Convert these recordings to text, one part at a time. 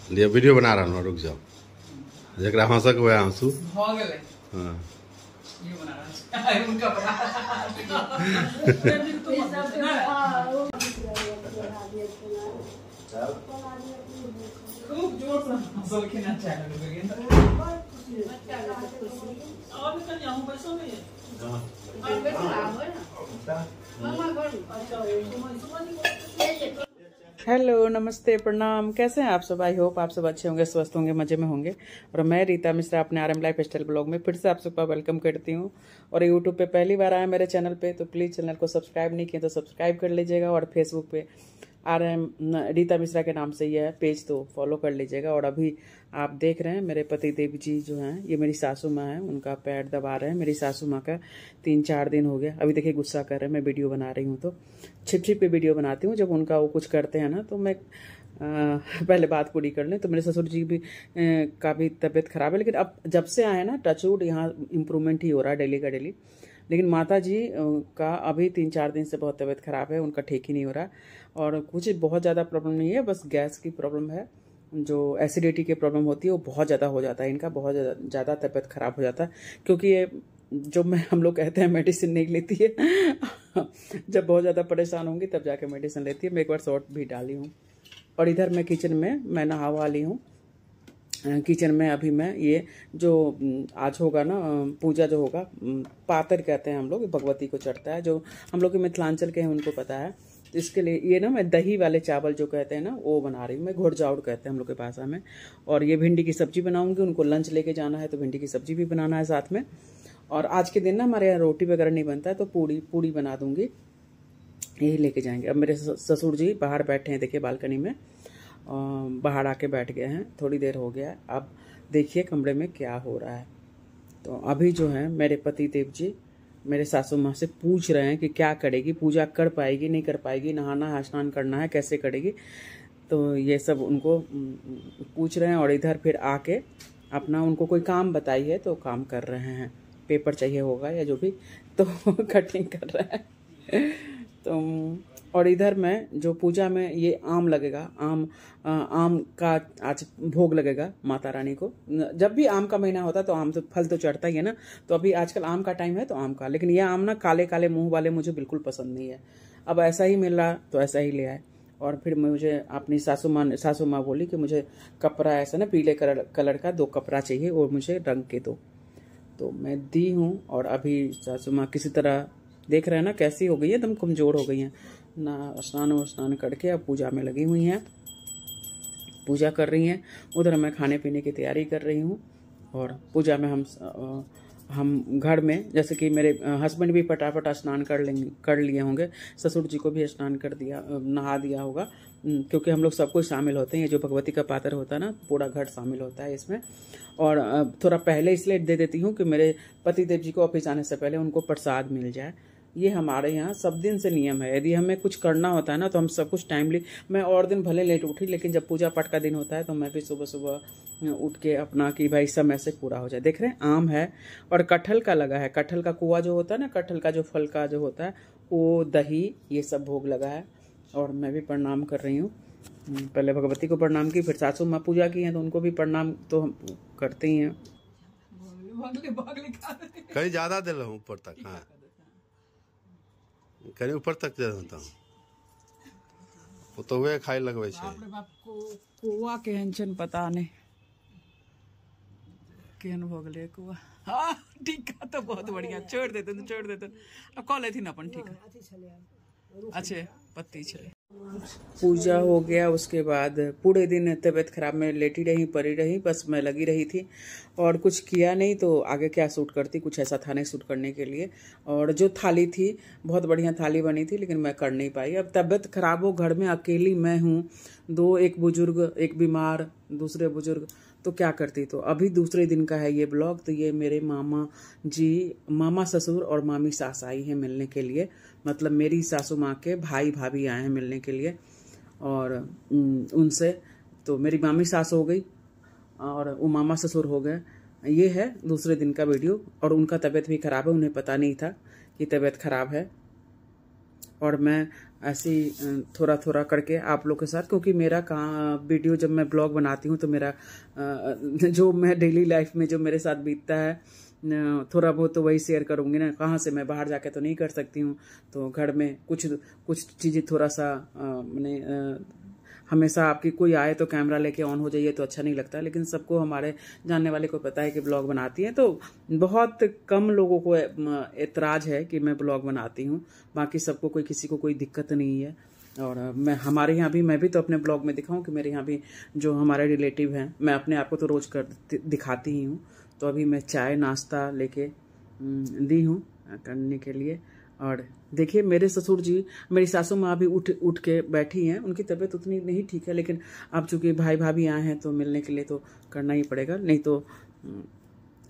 लिए वीडियो बना रहा हूँ, रुक जाओ। जरा हंसक हुआ हंसू। हाँ ये बना रहा है उनका बना खूब जोर से हंसल के ना चाहिए और निकल जाऊं पैसों में हेलो नमस्ते प्रणाम, कैसे हैं आप सब। आई होप आप सब अच्छे होंगे, स्वस्थ होंगे, मजे में होंगे। और मैं रीता मिश्रा अपने RM लाइफ स्टाइल ब्लॉग में फिर से आप सबका वेलकम करती हूं। और यूट्यूब पे पहली बार आए मेरे चैनल पे तो प्लीज़ चैनल को सब्सक्राइब नहीं किए तो सब्सक्राइब कर लीजिएगा। और फेसबुक पे RM रीता मिश्रा के नाम से ही है पेज, तो फॉलो कर लीजिएगा। और अभी आप देख रहे हैं मेरे पति देव जी जो हैं, ये मेरी सासू माँ हैं, उनका पैर दबा रहे हैं। मेरी सासू माँ का 3-4 दिन हो गया। अभी देखिए गुस्सा कर रहे हैं, मैं वीडियो बना रही हूँ तो छिप छिप पे वीडियो बनाती हूँ। जब उनका वो कुछ करते हैं ना तो मैं पहले बात पूरी कर लें। तो मेरे ससुर जी भी का भी तबीयत खराब है, लेकिन अब जब से आए ना टचवुड यहाँ इम्प्रूवमेंट ही हो रहा है डेली का डेली। लेकिन माता जी का अभी 3-4 दिन से बहुत तबीयत खराब है, उनका ठीक ही नहीं हो रहा। और कुछ बहुत ज़्यादा प्रॉब्लम नहीं है, बस गैस की प्रॉब्लम है। जो एसिडिटी की प्रॉब्लम होती है वो बहुत ज़्यादा हो जाता है, इनका बहुत ज़्यादा तबीयत खराब हो जाता है। क्योंकि ये जो हम लोग कहते हैं मेडिसिन नहीं लेती है जब बहुत ज़्यादा परेशान होंगी तब जाके मेडिसिन लेती है। मैं एक बार शॉर्ट भी डाली हूँ। और इधर मैं किचन में मैं नहा वाली हूँ। किचन में अभी मैं ये जो आज होगा ना पूजा जो होगा, पातर कहते हैं हम लोग, भगवती को चढ़ता है, जो हम लोग के मिथिलांचल के हैं उनको पता है। तो इसके लिए ये ना मैं दही वाले चावल जो कहते हैं ना वो बना रही हूँ। मैं घोड़जाउड़ कहते हैं हम लोग के भाषा में। और ये भिंडी की सब्जी बनाऊंगी, उनको लंच लेके जाना है तो भिंडी की सब्जी भी बनाना है साथ में। और आज के दिन ना हमारे यहाँ रोटी वगैरह नहीं बनता है तो पूड़ी बना दूंगी, यही लेके जाएंगे। अब मेरे ससुर जी बाहर बैठे हैं, देखिए बालकनी में बाहर आके बैठ गए हैं, थोड़ी देर हो गया। अब देखिए कमरे में क्या हो रहा है। तो अभी जो है मेरे पति देव जी मेरे सासू माँ से पूछ रहे हैं कि क्या करेगी, पूजा कर पाएगी नहीं कर पाएगी, नहाना है स्नान करना है कैसे करेगी। तो ये सब उनको पूछ रहे हैं। और इधर फिर आके अपना उनको कोई काम बताइए तो काम कर रहे हैं, पेपर चाहिए होगा या जो भी, तो कटिंग कर रहे हैं। तो और इधर में जो पूजा में ये आम लगेगा, आम का आज भोग लगेगा माता रानी को। जब भी आम का महीना होता है तो आम तो फल तो चढ़ता ही है ना। तो अभी आजकल आम का टाइम है तो आम का, लेकिन ये आम ना काले काले मुंह वाले मुझे बिल्कुल पसंद नहीं है। अब ऐसा ही मिल रहा तो ऐसा ही ले आए। और फिर मुझे अपनी सासू माँ बोली कि मुझे कपड़ा ऐसा ना पीले कलर का 2 कपड़ा चाहिए और मुझे रंग के दो। तो मैं दी हूँ। और अभी सासू माँ किसी तरह देख रहे हैं ना कैसी हो गई है, एकदम कमज़ोर हो गई हैं ना। स्नान करके अब पूजा में लगी हुई हैं, पूजा कर रही हैं। उधर मैं खाने पीने की तैयारी कर रही हूँ। और पूजा में हम घर में जैसे कि मेरे हस्बैंड भी फटाफट स्नान कर लिए होंगे, ससुर जी को भी स्नान कर दिया, नहा दिया होगा। क्योंकि हम लोग सब कुछ शामिल होते हैं, ये जो भगवती का पातर होता है ना पूरा घर शामिल होता है इसमें। और थोड़ा पहले इसलिए दे देती हूँ कि मेरे पति देव जी को ऑफिस आने से पहले उनको प्रसाद मिल जाए। ये हमारे यहाँ सब दिन से नियम है। यदि हमें कुछ करना होता है ना तो हम सब कुछ टाइमली, मैं और दिन भले लेट उठी लेकिन जब पूजा पाठ का दिन होता है तो मैं भी सुबह सुबह उठ के अपना कि भाई समय से पूरा हो जाए। देख रहे हैं आम है और कटहल का लगा है, कटहल का कुआ जो होता है ना, कटहल का जो फल का जो होता है वो, दही, ये सब भोग लगा है। और मैं भी प्रणाम कर रही हूँ। पहले भगवती को प्रणाम की, फिर सासू माँ पूजा की हैं तो उनको भी प्रणाम तो हम करते ही हैं। कहीं ज़्यादा दे रहा हूँ ऊपर तक, हाँ कहीं ऊपर तक दे देता हूँ, वो तो वे खाई लगवे छे। बाप रे बाप को कुआ केहन छन पता नहीं केहन हो गले कुआ। हाँ ठीक है तो बहुत बढ़िया, छोड़ देते अब कॉल थी ना अपन, ठीक है अच्छे पत्ती छे। पूजा हो गया, उसके बाद पूरे दिन तबीयत खराब में लेटी रही, पड़ी रही, बस मैं लगी रही थी और कुछ किया नहीं। तो आगे क्या शूट करती, कुछ ऐसा था नहीं शूट करने के लिए। और जो थाली थी बहुत बढ़िया थाली बनी थी लेकिन मैं कर नहीं पाई। अब तबीयत खराब हो, घर में अकेली मैं हूँ, 2, एक बुजुर्ग, एक बीमार, दूसरे बुजुर्ग, तो क्या करती। तो अभी दूसरे दिन का है ये ब्लॉग। तो ये मेरे मामा जी, मामा ससुर और मामी सास आई हैं मिलने के लिए, मतलब मेरी सासू माँ के भाई भाभी आए हैं मिलने के लिए। और उनसे तो मेरी मामी सास हो गई और वो मामा ससुर हो गए। ये है दूसरे दिन का वीडियो। और उनका तबीयत भी ख़राब है, उन्हें पता नहीं था कि तबीयत ख़राब है। और मैं ऐसे ही थोड़ा थोड़ा करके आप लोग के साथ, क्योंकि मेरा कहाँ वीडियो जब मैं ब्लॉग बनाती हूँ तो मेरा जो मैं डेली लाइफ में जो मेरे साथ बीतता है थोड़ा बहुत तो वही शेयर करूँगी ना। कहाँ से मैं बाहर जाके तो नहीं कर सकती हूँ, तो घर में कुछ चीज़ें थोड़ा सा मैंने हमेशा आपकी कोई आए तो कैमरा लेके ऑन हो जाइए तो अच्छा नहीं लगता, लेकिन सबको हमारे जानने वाले को पता है कि ब्लॉग बनाती है, तो बहुत कम लोगों को एतराज़ है कि मैं ब्लॉग बनाती हूँ। बाकी सबको किसी को कोई दिक्कत नहीं है। और हमारे यहाँ भी, मैं भी तो अपने ब्लॉग में दिखाऊं कि मेरे यहाँ भी जो हमारे रिलेटिव हैं, मैं अपने आप को तो रोज़ दिखाती ही हूँ। तो अभी मैं चाय नाश्ता लेके दी हूँ करने के लिए। और देखिए मेरे ससुर जी, मेरी सासू माँ भी उठ के बैठी हैं। उनकी तबीयत उतनी नहीं ठीक है, लेकिन अब चूंकि भाई भाभी आए हैं तो मिलने के लिए तो करना ही पड़ेगा, नहीं तो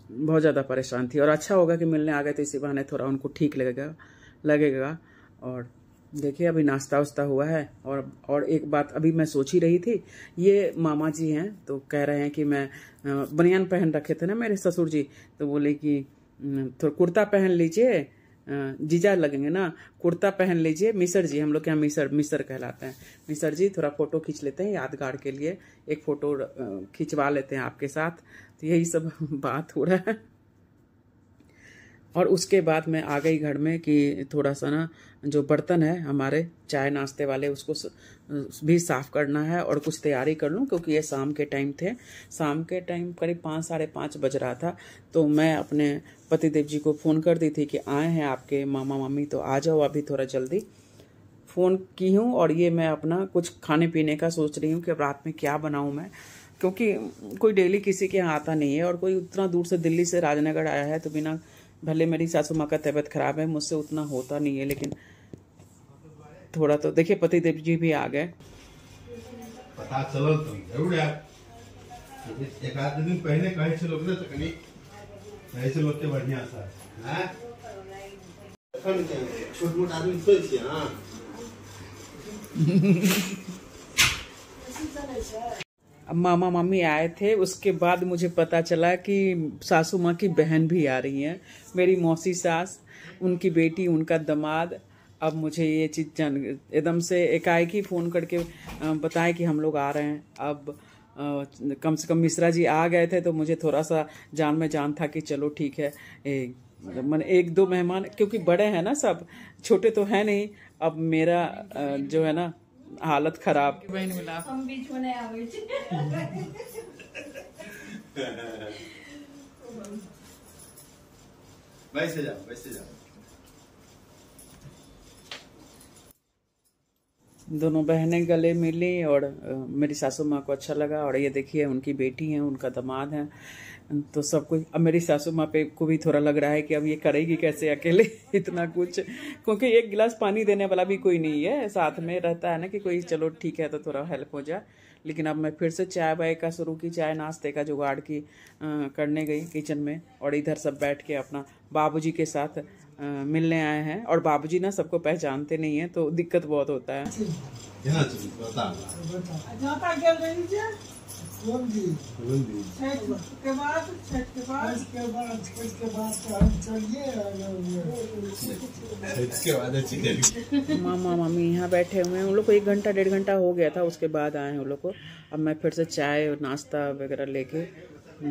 बहुत ज़्यादा परेशान थी। और अच्छा होगा कि मिलने आ गए तो इसी बहाने थोड़ा उनको ठीक लगेगा। और देखिए अभी नाश्ता वास्ता हुआ है। और एक बात अभी मैं सोच ही रही थी, ये मामा जी हैं तो कह रहे हैं कि मैं बनियान पहन रखे थे ना मेरे ससुर जी, तो बोले कि थोड़ा कुर्ता पहन लीजिए, जीजा लगेंगे ना, कुर्ता पहन लीजिए। मिसर जी, हम लोग यहाँ मिसर कहलाते हैं, मिसर जी थोड़ा फोटो खींच लेते हैं यादगार के लिए, एक फोटो खिंचवा लेते हैं आपके साथ। तो यही सब बात हो रहा है। और उसके बाद मैं आ गई घर में कि थोड़ा सा ना जो बर्तन है हमारे चाय नाश्ते वाले उसको भी साफ़ करना है और कुछ तैयारी कर लूँ, क्योंकि ये शाम के टाइम थे। शाम के टाइम करीब 5 साढ़े 5 बज रहा था। तो मैं अपने पतिदेव जी को फ़ोन कर दी थी कि आए हैं आपके मामा मामी, तो आ जाओ अभी थोड़ा जल्दी। फ़ोन की हूँ और ये मैं अपना कुछ खाने पीने का सोच रही हूँ कि अब रात में क्या बनाऊँ मैं, क्योंकि कोई डेली किसी के यहाँ आता नहीं है और कोई उतना दूर से दिल्ली से राजनगर आया है, तो बिना, भले मेरी सासू माँ का तबीयत खराब है, मुझसे उतना होता नहीं है, लेकिन थोड़ा तो देखिए पतिदेव जी भी आ गए। पता चलो तो जरूर यार, एक आध दिन पहले कहीं से लोग ना तो कहीं से लोग के बढ़िया सा है छोट मोट आदमी सोच के। हाँ अब मामा मामी आए थे, उसके बाद मुझे पता चला कि सासू माँ की बहन भी आ रही हैं, मेरी मौसी सास, उनकी बेटी, उनका दामाद। अब मुझे ये चीज़ एकदम से एकाएक ही फ़ोन करके बताए कि हम लोग आ रहे हैं। अब कम से कम मिश्रा जी आ गए थे तो मुझे थोड़ा सा जान में जान था कि चलो ठीक है, मैंने 1-2 मेहमान, क्योंकि बड़े हैं ना सब, छोटे तो हैं नहीं। अब मेरा जो है ना हालत खराब। हम बीच में आवे छी। वैसे जाओ। दोनों बहनें गले मिली और मेरी सासू माँ को अच्छा लगा। और ये देखिए उनकी बेटी है, उनका दामाद है, तो सब कुछ। अब मेरी सासू माँ पे को भी थोड़ा लग रहा है कि अब ये करेगी कैसे अकेले इतना कुछ, क्योंकि एक गिलास पानी देने वाला भी कोई नहीं है, साथ में रहता है ना कि कोई चलो ठीक है तो थोड़ा हेल्प हो जाए। लेकिन अब मैं फिर से चाय वाय का शुरू की, चाय नाश्ते का जुगाड़ की करने गई किचन में। और इधर सब बैठ के अपना बाबूजी के साथ मिलने आए हैं। और बाबूजी ना सबको पहचानते नहीं है तो दिक्कत बहुत होता है। मामा मामी यहाँ बैठे हुए हैं, उन लोग को 1 घंटा 1.5 घंटा हो गया था, उसके बाद आए हैं उन लोग को। अब मैं फिर से चाय और नाश्ता वगैरह लेके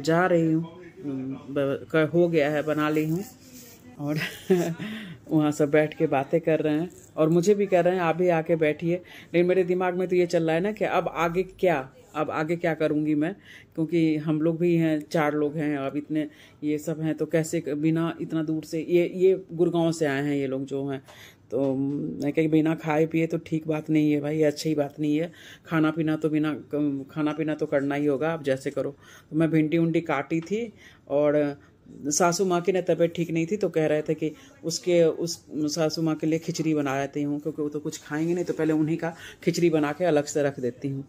जा रही हूँ, हो गया है, बना ली हूँ। और वहाँ सब बैठ के बातें कर रहे हैं और मुझे भी कह रहे हैं आप भी आके बैठिए। लेकिन मेरे दिमाग में तो ये चल रहा है ना कि अब आगे क्या करूँगी मैं, क्योंकि हम लोग भी हैं, 4 लोग हैं, अब इतने ये सब हैं, तो कैसे बिना इतना दूर से, ये गुड़गांव से आए हैं ये लोग जो हैं, तो मैं कहीं बिना खाए पिए तो ठीक बात नहीं है भाई, अच्छी बात नहीं है। खाना पीना तो करना ही होगा, आप जैसे करो। तो मैं भिंडी उंडी काटी थी और सासू माँ की ना तबीयत ठीक नहीं थी, तो कह रहे थे कि उस सासू माँ के लिए खिचड़ी बना देती हूँ, क्योंकि वो तो कुछ खाएंगे नहीं, तो पहले उन्हीं का खिचड़ी बना के अलग से रख देती हूँ।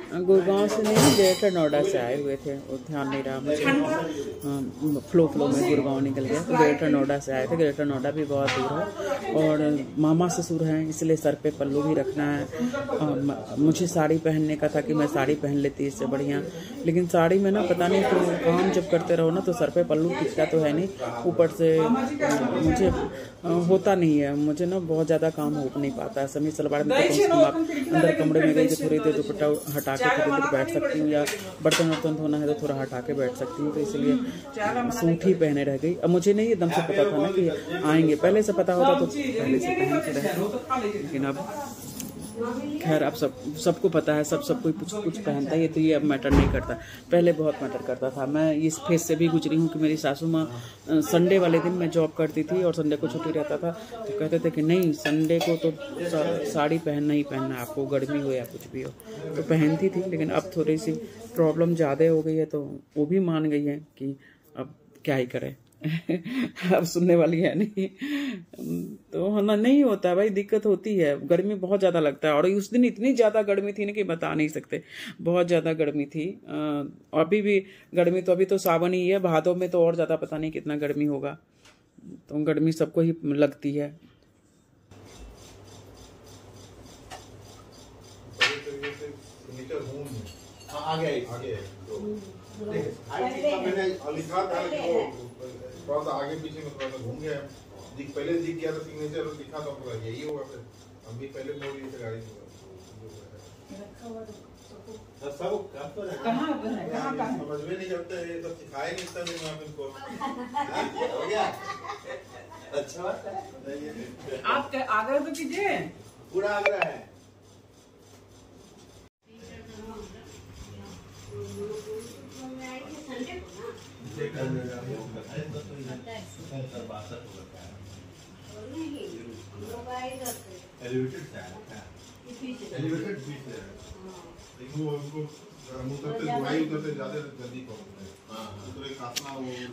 गुड़गांव से नहीं, ग्रेटर नोएडा से आए हुए थे, वो ध्यान नहीं रहा मुझे, फ्लो में गुड़गांव निकल गया। तो ग्रेटर नोएडा से आए थे। ग्रेटर नोएडा भी बहुत दूर है और मामा ससुर हैं, इसलिए सर पे पल्लू भी रखना है। मुझे साड़ी पहनने का था कि मैं साड़ी पहन लेती इससे बढ़िया, लेकिन साड़ी में ना पता नहीं फिर काम जब करते रहो ना तो सर पे पल्लू टिकता तो है नहीं, ऊपर से मुझे होता नहीं है, मुझे ना बहुत ज़्यादा काम हो नहीं पाता है। समीज सलवार में तो कम से कम आप अंदर कमरे में गई तो थोड़ी देर दुपट्टा हटा के थोड़ी देर बैठ सकती हूँ, या बर्तन वर्तन धोना है तो थोड़ा हटा के बैठ सकती हूँ। तो इसलिए सूट ही पहने रह गई। अब मुझे नहीं एकदम से पता था ना कि आएंगे, पहले से पता होता तो पहले से पहन के रहती, लेकिन अब खैर अब सबको पता है, सब कोई कुछ पहनता है, तो ये अब मैटर नहीं करता। पहले बहुत मैटर करता था। मैं इस फेज से भी गुजरी हूँ कि मेरी सासू माँ संडे वाले दिन मैं जॉब करती थी और संडे को छुट्टी रहता था, तो कहते थे कि नहीं संडे को तो साड़ी पहनना ही पहनना, आपको गर्मी हो या कुछ भी हो, तो पहनती थी। लेकिन अब थोड़ी सी प्रॉब्लम ज़्यादा हो गई है तो वो भी मान गई है कि अब क्या ही करें। अब सुनने वाली है नहीं, तो है ना, नहीं होता भाई, दिक्कत होती है, गर्मी बहुत ज़्यादा लगता है। और उस दिन इतनी ज़्यादा गर्मी थी ना कि बता नहीं सकते, बहुत ज़्यादा गर्मी थी। अभी भी गर्मी, तो अभी तो सावन ही है, भादों में तो और ज़्यादा पता नहीं कितना गर्मी होगा। तो गर्मी सबको ही लगती है। आगे मैंने लिखा था कि वो थोड़ा सा आगे पीछे में थोड़ा सा घूम गया, पहले दिख गया था सिग्नेचर और लिखा था, पूरा यही होगा। फिर हम भी पहले मोड़ लिए थे गाड़ी सब कहाँ समझ में नहीं करते, ये सब सिखाए नहीं सब इनको। हो गया अच्छा बात है, आप आग्रह तो कीजिए, पूरा आग्रह है।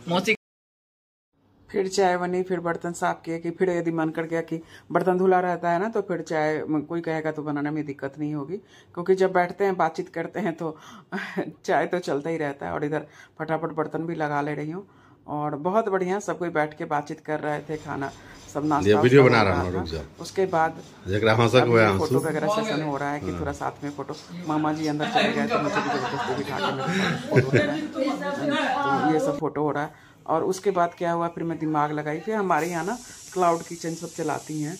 मौसी फिर चाय बनी, फिर बर्तन साफ किए, कि फिर यदि मन कर गया कि बर्तन धुला रहता है ना तो फिर चाय कोई कहेगा तो बनाने में दिक्कत नहीं होगी, क्योंकि जब बैठते हैं बातचीत करते हैं तो चाय तो चलता ही रहता है। और इधर फटाफट बर्तन भी लगा ले रही हूँ और बहुत बढ़िया सब कोई बैठ के बातचीत कर रहे थे, खाना सब नाश्ता वीडियो बना रहा हूं। उसके बाद फोटो वगैरह सेशन हो रहा है कि थोड़ा साथ में फोटो। मामा जी अंदर चले गए तो मुझे भी जबरदस्ती बिठा के फोटो लेना है, तो ये सब फोटो हो रहा है। और उसके बाद क्या हुआ, फिर मैं दिमाग लगाई, फिर हमारे यहाँ ना क्लाउड किचन सब चलाती हैं,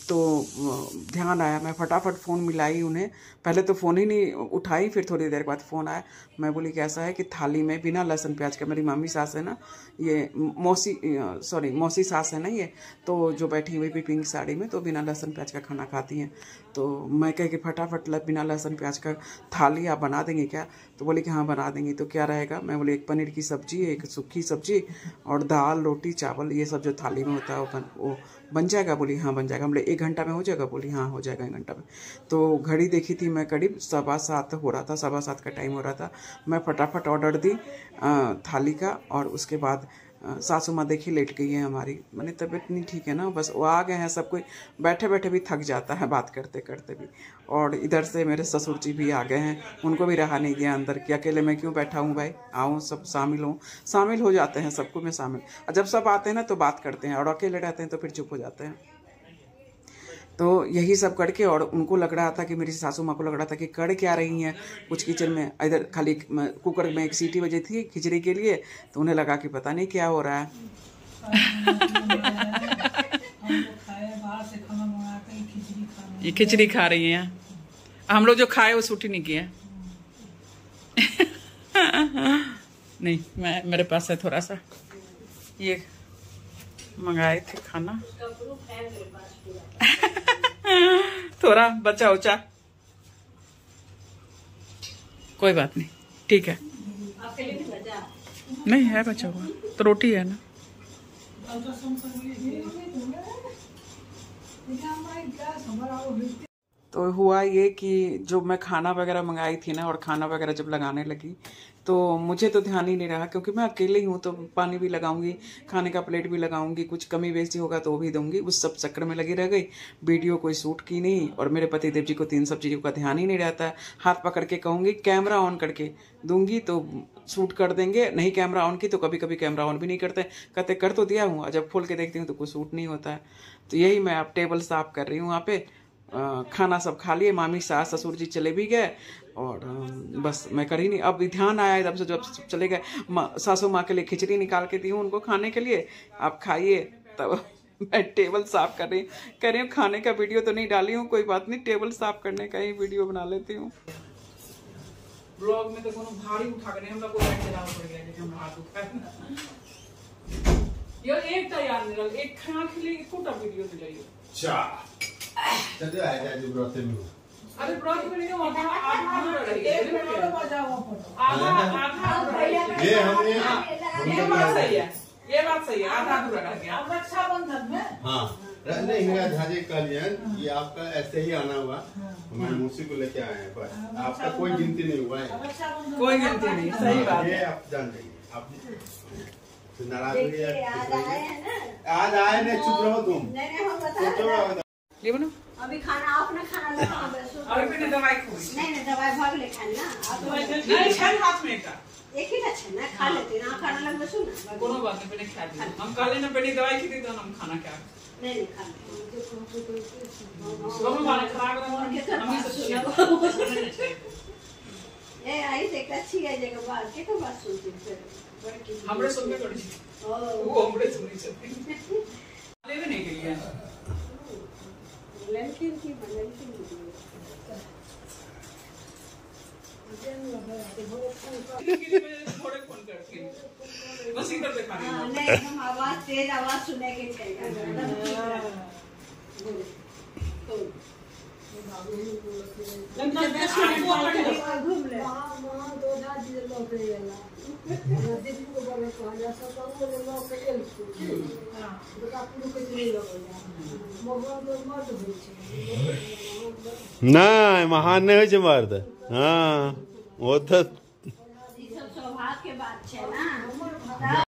तो ध्यान आया, मैं फटाफट फ़ोन मिलाई उन्हें। पहले तो फ़ोन ही नहीं उठाई, फिर थोड़ी देर बाद फ़ोन आया। मैं बोली कैसा है कि थाली में बिना लहसुन प्याज का, मेरी मम्मी सास है ना ये, मौसी सास है ना ये, तो जो बैठी हुई भी पिंक साड़ी में, तो बिना लहसुन प्याज का खाना खाती हैं। तो मैं कह के फटाफट बिना लहसुन प्याज का थाली आप बना देंगे क्या? तो बोली कि हाँ बना देंगी। तो क्या रहेगा? मैं बोली एक पनीर की सब्जी, एक सूखी सब्जी और दाल रोटी चावल, ये सब जो थाली में होता है वो बन जाएगा? बोली हाँ बन जाएगा। हम बोले 1 घंटा में हो जाएगा? बोली हाँ हो जाएगा 1 घंटा में। तो घड़ी देखी थी मैं, करीब 7:15 हो रहा था, 7:15 का टाइम हो रहा था। मैं फटाफट ऑर्डर दी थाली का, और उसके बाद सासू माँ देखी लेट गई है हमारी। मैंने तबीयत नहीं ठीक है ना, बस वो आ गए हैं। सब कोई बैठे बैठे भी थक जाता है बात करते करते भी। और इधर से मेरे ससुर जी भी आ गए हैं, उनको भी रहा नहीं गया अंदर कि अकेले मैं क्यों बैठा हूँ भाई, आऊँ सब शामिल हो जाते हैं, सबको मैं शामिल। और जब सब आते हैं ना तो बात करते हैं, और अकेले रहते हैं तो फिर चुप हो जाते हैं। तो यही सब करके, और उनको लग रहा था कि मेरी सासू माँ को लग रहा था कि कर क्या रही हैं कुछ किचन में। इधर खाली कुकर में 1 सीटी बजी थी खिचड़ी के लिए, तो उन्हें लगा कि पता नहीं क्या हो रहा है। ये खिचड़ी खा रही हैं, हम लोग जो खाए वो सूट ही नहीं किया। नहीं, मेरे पास है थोड़ा सा, ये मंगाए थे खाना। थोड़ा बचा उचा, कोई बात नहीं, ठीक है। नहीं है बचा हुआ तो रोटी है ना। तो हुआ ये कि जो मैं खाना वगैरह मंगाई थी ना, और खाना वगैरह जब लगाने लगी तो मुझे तो ध्यान ही नहीं रहा, क्योंकि मैं अकेले ही हूँ, तो पानी भी लगाऊंगी, खाने का प्लेट भी लगाऊंगी, कुछ कमी बेसी होगा तो वो भी दूंगी, उस सब चक्कर में लगी रह गई। वीडियो कोई शूट की नहीं, और मेरे पति देव जी को तीन सब चीज़ों का ध्यान ही नहीं रहता है। हाथ पकड़ के कहूँगी कैमरा ऑन करके दूंगी तो शूट कर देंगे, नहीं कैमरा ऑन की तो कभी कभी कैमरा ऑन भी नहीं करते, कहते कर तो दिया हूँ, जब खोल के देखती हूँ तो कुछ शूट नहीं होता है। तो यही मैं अब टेबल साफ कर रही हूँ वहाँ पे। खाना सब खा लिए, मामी सास ससुर जी चले भी गए, और बस मैं कर ही नहीं। अब ध्यान आया एकदम से जब चले गए, सासू माँ के लिए खिचड़ी निकाल के दी हूँ उनको खाने के लिए, आप खाइए। तब मैं टेबल साफ कर रही हूँ, खाने का वीडियो तो नहीं डाली हूँ, कोई बात नहीं, टेबल साफ करने का ही वीडियो बना लेती हूँ। ब्लॉग में तो कोनो भारी उठा के नहीं, हम लोग को लाइट जलाना पड़ गया कि हम हाथ उठा यार। एक तैयार निकल, एक खाना के लिए कोटा वीडियो दिलाइए। अच्छा चलिए आ जाए जो ब्रते में। अरे ब्रॉड में नहीं, आधा ये हमने ये बात सही है, ये बात सही है, आधा अधूरा रह गया। अब रक्षाबंधन में हाँ नहीं, मेरा झाजे कल्याण ये आपका ऐसे ही आना हुआ, हमारे मुंशी को लेके आए हैं, बस आपका कोई गिनती नहीं हुआ है, कोई गिनती नहीं, सही बात ये है। आप जान जाइए। आप नाराज हुई आज आए नहीं, चुप रहो तुम। ये बनो अभी खाना अपना खाना लगा अरे मैंने दवाई खोई नहीं दवाई भाग ले खाना आप नहीं, छल हाथ में का एक ही अच्छा ना खा लेते ना, खाना लग बसो ना, कोनो बात नहीं, मैंने खा लिया। हम कल ना पहले दवाई की थी तो हम खाना क्या नहीं खा लेते दोनों वाले खराब हम सब ए आई देख अच्छी है जगह बात के तो बात सुनती फिर हमरे सुनने थोड़ी वो हमरे सुनी सकती ले भी नहीं गई है लड़की की लड़की थोड़े फोन करके बस इधर देखा नहीं, हम आवाज तेज आवाज सुने के चाहिए। घूम ले नहीं महान नहीं हो मर्द। हाँ वो तो सौभाग्य के बात है ना।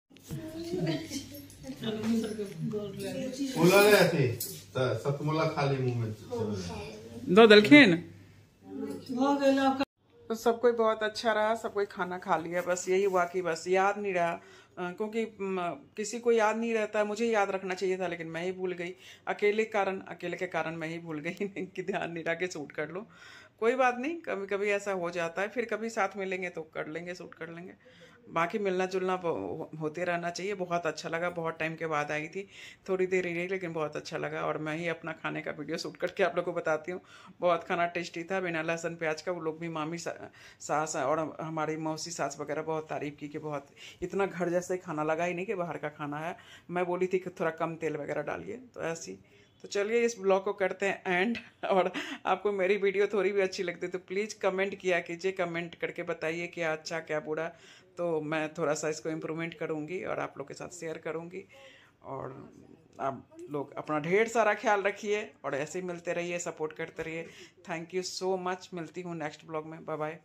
सतमुला खाली मुंह में दो दलखीन तो सब कोई बहुत अच्छा रहा, सब कोई खाना खा लिया। बस यही हुआ कि बस याद नहीं रहा, क्योंकि किसी को याद नहीं रहता। मुझे याद रखना चाहिए था लेकिन मैं ही भूल गई, अकेले के कारण मैं ही भूल गई कि ध्यान नहीं रहा कि शूट कर लो। कोई बात नहीं, कभी कभी ऐसा हो जाता है, फिर कभी साथ मिलेंगे तो कर लेंगे, शूट कर लेंगे। बाकी मिलना जुलना होते रहना चाहिए। बहुत अच्छा लगा, बहुत टाइम के बाद आई थी, थोड़ी देर ही रही लेकिन बहुत अच्छा लगा। और मैं ही अपना खाने का वीडियो शूट करके आप लोगों को बताती हूँ। बहुत खाना टेस्टी था, बिना लहसुन प्याज का। वो लोग भी मामी सास और हमारी मौसी सास वगैरह बहुत तारीफ की कि बहुत इतना घर जैसे खाना लगा ही नहीं कि बाहर का खाना है। मैं बोली थी कि थोड़ा कम तेल वगैरह डालिए, तो ऐसी। तो चलिए इस ब्लॉग को करते हैं एंड। और आपको मेरी वीडियो थोड़ी भी अच्छी लगती है तो प्लीज़ कमेंट किया कीजिए, कमेंट करके बताइए क्या अच्छा क्या बुरा, तो मैं थोड़ा सा इसको इम्प्रूवमेंट करूँगी और आप लोग के साथ शेयर करूँगी। और आप लोग अपना ढेर सारा ख्याल रखिए और ऐसे ही मिलते रहिए, सपोर्ट करते रहिए। Thank you so much. मिलती हूँ नेक्स्ट ब्लॉग में। Bye bye.